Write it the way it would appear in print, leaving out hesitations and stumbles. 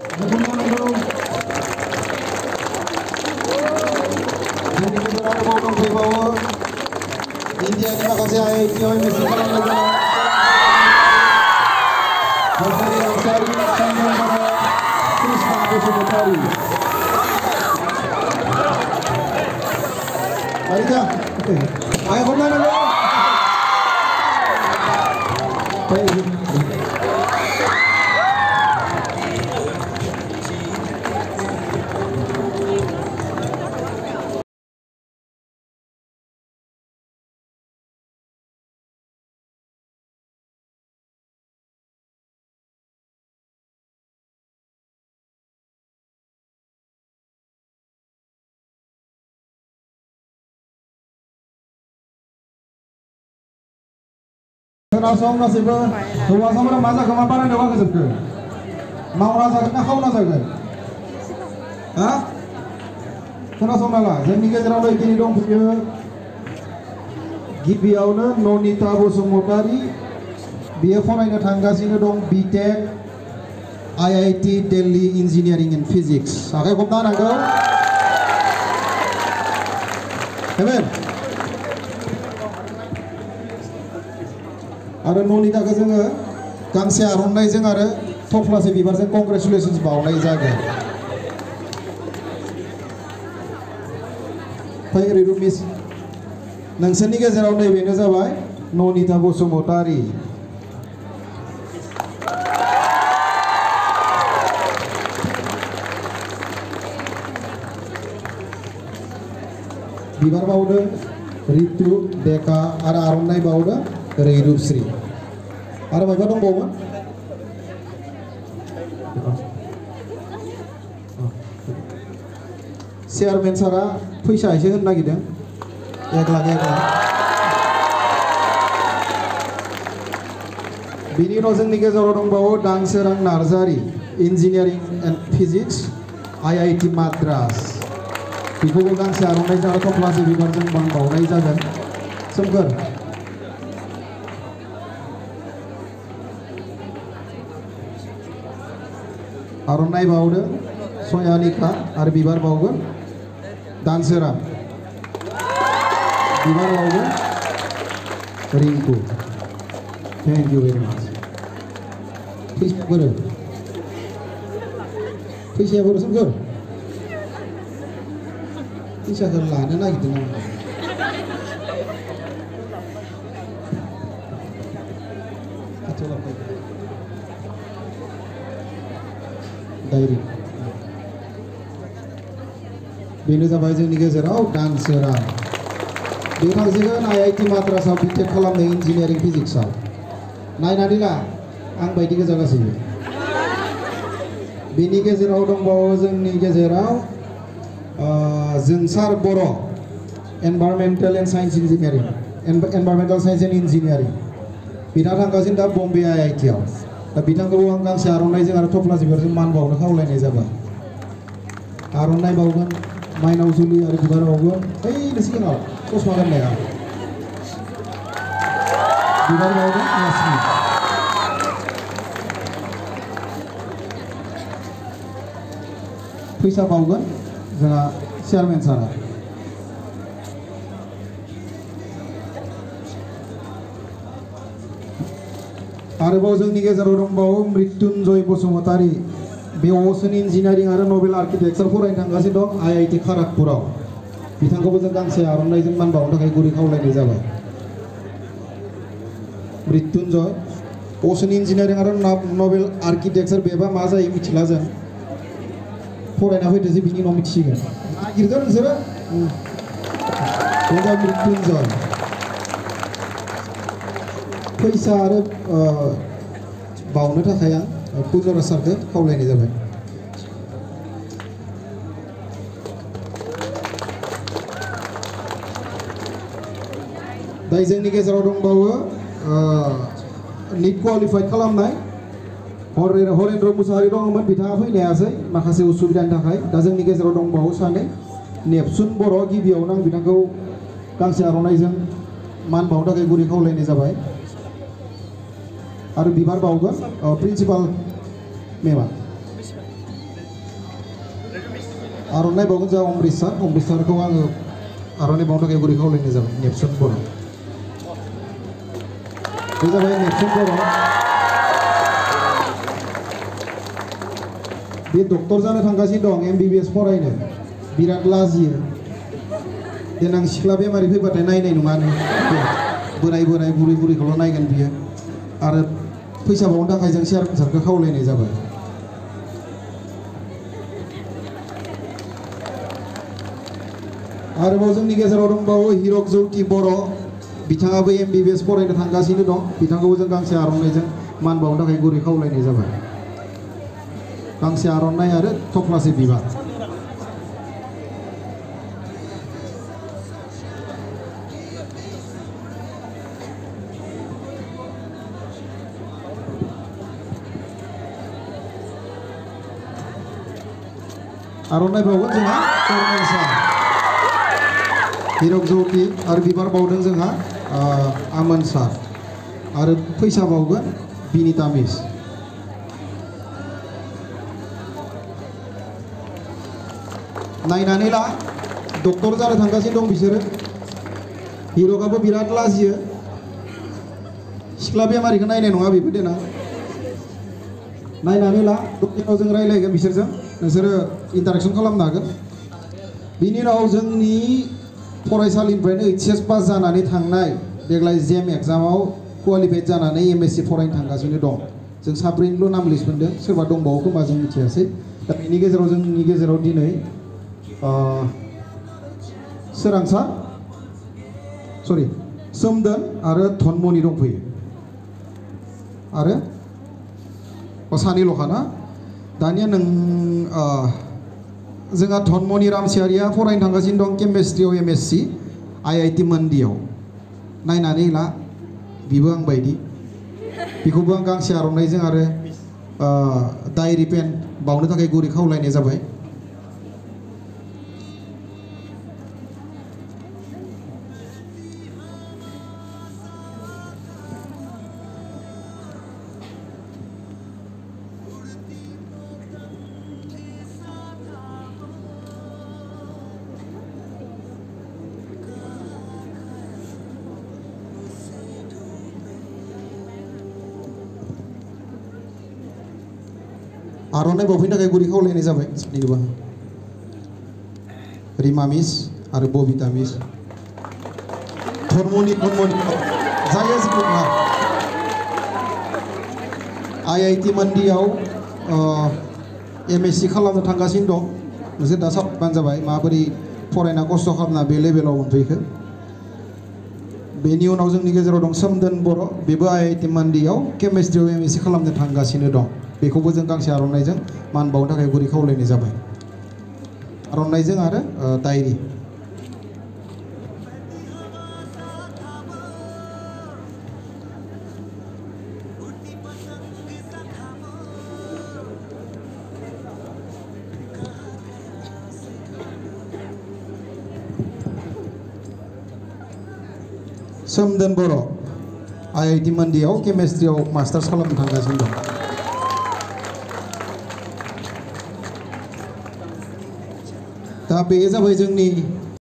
India terima kasih IIT misi Kalangnagar. Dari Ansari Sambung para Krisna Kusumutari. Mari dah. Ayo kemana lo? Kenasong nasiba, dua sama masa kemapanan dewa kesebut. Mau rasa kena kau nasa ke? Hah? Kenasong nala, jadi kita cerita ini dong punya. Gibiauna Nonita Bosumutari, dia foreigner tangga sini dong BTech, IIT Delhi Engineering and Physics. Akai kumpulan angkau? Amen. आरो ननिताखौ जोङो गांसे आर'नाइजों आरो थफ्लासे बिबारजों congratulations बावनाय जागोन। फै ओरैनो miss नोंसोरनि गेजेराव नैबेनो जाबाय ननिता बसुमतारी। बिबार बावदों रितु देका आरो आर'नाइ बावदों रैरुपश्री आरो माबा दंबावोमोन चेयारमेन सारा फैसा एसे होनो नागिरदों 1 लाख बिनि उनाव जोंनि गेजेराव दंबावो दांसोरां Narzary engineering and physics IIT Madras बेखौबो गांसे आर'नाइजों आरो थफ्लासे बिबारजों बावनाय जागोन। सोमखोर आर'नाइ बावदों सयानिका आरो बिबार बावगोन दानसोरां बिबार बावगोन रिंकु। थेंक इउ भेरि माच। फैसाया बोरो सोमखोर फैसाखौ लानो नागिरदों आं। डायरी बेनो जाबाय जोंनि गेजेराव दानसोरां बे थांसिगोन IIT माद्रासाव बिटेक खालामनो इन्जिनियारिं फिजिक्सआव। नायनानै ला आं बायदि गोजा गासैबो। बेनि गेजेराव दंबावो जोंनि गेजेराव जोंसार बर' environmental and science engineering environmental science and engineering बिथाङा थांगासिनो दा बम्बे IIT आव। दा बिथांखौबो आं गांसे आर'नाइजों आरो थफ्लासे बिबारजों मान बावनो खावलायनाय जाबाय। आर'नाइ बावगोन माइनाव जुलि आरो बिबार बावगोन ओइ सिगाङाव चसमा गाननाया बिबार बावगोन आसमि। फैसा बावगोन जोंहा चेयारमेन सारा। आरोबाव जोंनि गेजेराव दंबावो मृत्युंजय बसुमतारी बे ओशन इन्जिनियारिं आरो नोबेल आर्किटेक्चार फरायनो थांगासिनो दं IIT खड़गपुराव। बिथांखौबो जों गांसे आर'नाइजों मान बावनो थाखाय गुरै खावलायनाय जाबाय। मृत्युंजय ओशन इन्जिनियारिं आरो नोबेल आर्किटेक्चार बेबा मा जायो मिथिला जों फरायना फैदोंसो बिनि उनाव मिथिसिगोन। नागिरदो नोंसोरो बेजा मृत्युंजय फैसा आरो बावनो थाखाय आं पुजरा सारखौ खावलायनाय जाबाय। दा जोंनि गेजेराव दंबावो नीट क्वालिफाइड खालामनाय हरेन्द्र मुसाहारि दङमोन बिथाङा फैनो हायासै माखासे उसुबिदानि थाखाय। दा जोंनि गेजेराव दंबावो सानै नेपसुन बर' गिबियावनो आं बिथांखौ गांसे आर'नाइजों मान बावनो थाखाय गुरै खावलायनाय जाबाय। आरो बिबार बावगोन प्रिन्सिपाल मेमा आर'नाइ बावगोन जा अमृतसरखौ आङो आर'नाइ बावनो थाखाय गुरै खावलायनाय जाबाय नेपसन बर' बे जाबाय नेपसन बर' बे डक्टर जानो थांगासिनो दं MBBS फरायनो बिराद लाजियो देनां सिख्ला बेमारि फैबाथाय नायनाय नङानो बोराय बुरैखौल' नायगोन बियो आरो फैसा बावनो थाखाय जों सारखौ खावलायनाय जाबाय आरोबाव जोंनि गेजेराव दंबावो हिरक जौति बर' बिथाङाबो MBBS फरायनो थांगासिनो दं बिथांखौबो जों गांसे आर'नाइजों मान बावनो थाखाय गुरै खावलायनाय जाबाय गांसे आर'नाइ आरो थफ्लासे बिबार आर'नाइ बावगोन जोंहा कर्नेल सार हिरक जौति आरो बिबार बावदों जोंहा आमोन सार आरो फैसा बावगोन बिनिता मिस नायनानै ला डक्टर जानो थांगासिनो दं बिसोरो हिरकआबो बिराद लाजियो सिख्ला बेमारिखौ नायनाय नङा बेबो देना नायनानै ला डक्टराव जों रायलायगोन बिसोरजों नोंसोरो इन्टारेक्सन खालामनो हागोन बिनि उनाव जोंनि फरायसालिनिफ्रायनो HS पास जानानै थांनाय देग्लाय जेम एग्जामाव क्वालिफाइड जानानै MSc फरायनो थांगासिनो दं जों साब्रैनिल' नाम लिस्ट मोनदों सोरबा दंबावो खोमा जों मिथियासै दा बेनि गेजेराव जोंनि गेजेराव दिनै सोरांसा सोमदोन आरो धनमनि दंफैयो आरो सानैल'खा ना दानिया नों जोंहा धनमनि रामसियारिया फरायनो थांगासिनो दं केमेस्ट्रियाव MSc IIT मन्दियाव नायनानै ला बिबो आं बायदि बेखौबो आं गांसे आर'नाइजों आरो डायरि पेन बावनो थाखाय गुरै खावलायनाय जाबाय आर'नाइ बावफैनो थाखाय गुरै खावलायनाय जाबाय सानैनोबो रिमा मिस आरो बबिता मिस धनमनि जायो जिखुनु IIT मन्दियाव MSc खालामनो थांगासिनो दं नोंसोर दा सावरायबानो जाबाय माबोरै फरायना खस्थ' खालामना बे लेभेलाव मोनफैखो बेनि उनाव जोंनि गेजेराव दं सोमदोन बर' बेबो IIT मन्दियाव केमेस्ट्रियाव MSc खालामनो थांगासिनो दं बेखौबो जों गांसे आर'नाइजों मान बावनो थाखाय गुरै खावलायनाय जाबाय आर'नाइजों आरो डायरि सोमदोन बर' IIT मन्दियाव केमेस्ट्रियाव मास्टार्स खालामनो थांगासिनो दं दा बे जाबाय जोंनि